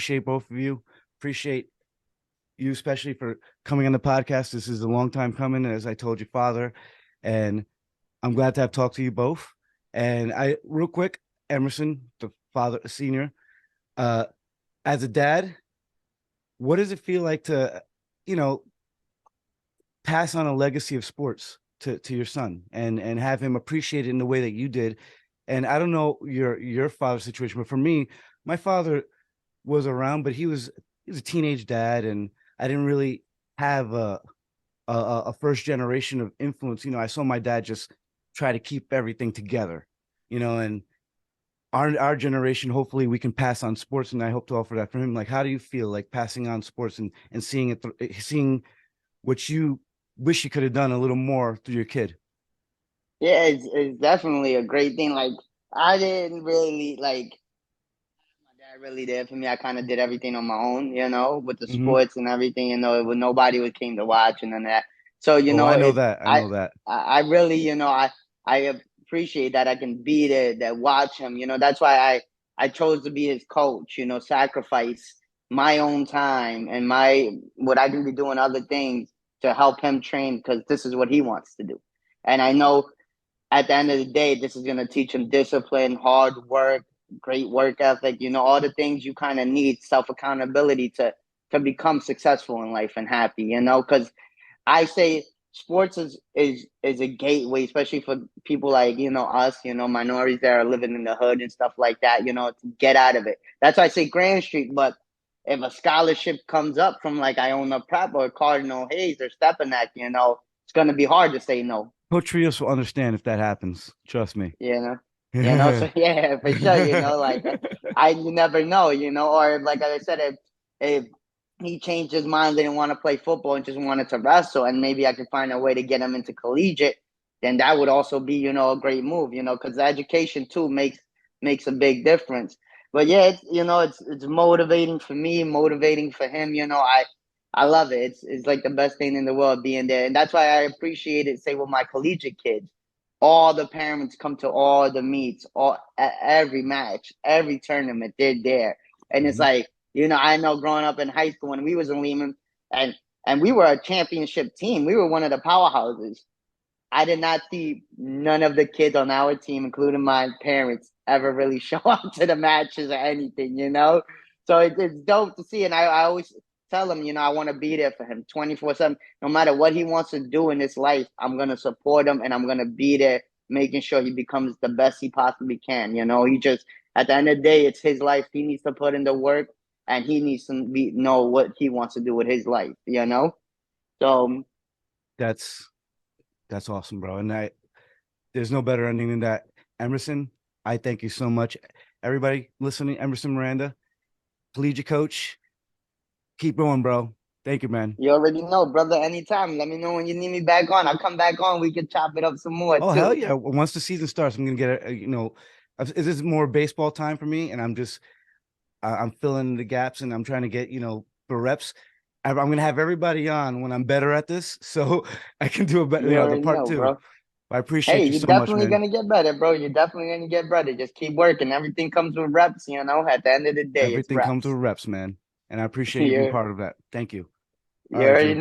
appreciate both of you. Appreciate you, especially for coming on the podcast. This is a long time coming, as I told your father, and I'm glad to have talked to you both. And real quick, Emerson, the father, senior, uh, as a dad, what does it feel like to, you know, pass on a legacy of sports to your son and have him appreciate it in the way that you did? And I don't know your father's situation, but for me, my father was around, but he was a teenage dad, and I didn't really have a first generation of influence. I saw my dad just try to keep everything together, and our generation, hopefully we can pass on sports, and I hope to offer that for him. Like, how do you feel like passing on sports and seeing what you wish you could have done a little more through your kid? Yeah, it's definitely a great thing. Like I didn't really like my dad really did for me. I kind of did everything on my own, with the Hmm. sports and everything, with nobody would came to watch and then that. So, Oh, I know that. I I know that. I really, I appreciate that I can be there that watch him. That's why I chose to be his coach, sacrifice my own time and my what I can be doing other things to help him train because this is what he wants to do. And I know at the end of the day, this is going to teach him discipline, hard work, great work ethic, all the things you kind of need, self accountability to become successful in life and happy, because I say sports is a gateway, especially for people like, us, minorities that are living in the hood and stuff like that, to get out of it. That's why I say Grand Street, but if a scholarship comes up from like Iona Prep or Cardinal Hayes or Stepinac, it's gonna be hard to say no. Coach Rios will understand if that happens. Trust me. you know, so yeah, for sure, like I you never know, or like I said, if he changed his mind, didn't want to play football and just wanted to wrestle, and maybe I could find a way to get him into collegiate, then that would also be, a great move, because education too makes a big difference. But yeah, it's motivating for me, motivating for him. I love it. It's like the best thing in the world being there, and that's why I appreciate it. Say with my collegiate kids, all the parents come to all the meets, all every match, every tournament. They're there, and it's Mhm. like I know growing up in high school when we was in Lehman, and we were a championship team. We were one of the powerhouses. I did not see none of the kids on our team, including my parents, ever really show up to the matches or anything. So it's dope to see, and I always tell him, I want to be there for him 24/7. No matter what he wants to do in his life, I'm gonna support him, and I'm gonna be there, making sure he becomes the best he possibly can. He just at the end of the day, it's his life. He needs to put in the work, and he needs to know what he wants to do with his life. So That's that's awesome, bro. And there's no better ending than that. Emerson, I thank you so much. Everybody listening, Emerson Miranda, collegiate coach. Keep going, bro. Thank you, man. you already know, brother. Anytime. Let me know when you need me back on. I'll come back on. We can chop it up some more Oh, hell too. yeah. Once the season starts, I'm gonna get this is more baseball time for me, and I'm filling the gaps, and I'm trying to get, the reps. I'm gonna have everybody on when I'm better at this, so I can do a better, You the already part know, two. bro. I Hey, appreciate you you're so much, definitely man. gonna get better, bro. You're definitely gonna get better. Just keep working. Everything comes with reps, At the end of the day, it's Everything comes with reps. reps, man. And I appreciate you being you part of that. Thank you. All you right, already Drew. know.